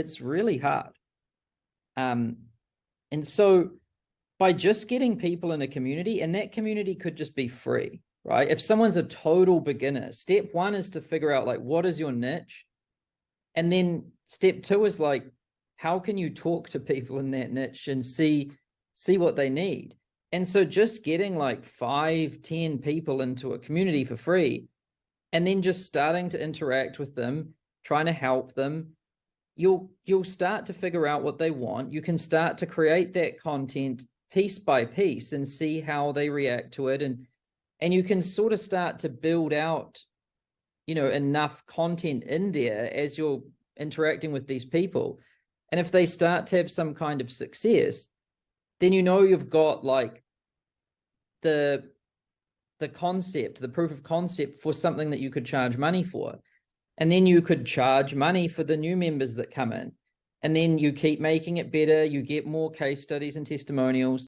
It's really hard. And so by just getting people in a community, and that community could just be free, right? If someone's a total beginner, step one is to figure out, like, what is your niche? And then step two is like, how can you talk to people in that niche and see what they need? And so just getting like 5-10 people into a community for free, and then just starting to interact with them, trying to help them, you'll start to figure out what they want. You can start to create that content piece by piece and see how they react to it. And you can sort of start to build out, enough content in there as you're interacting with these people. And if they start to have some kind of success, then you've got like the concept, the proof of concept for something that you could charge money for. And then you could charge money for the new members that come in. And then you keep making it better. You get more case studies and testimonials.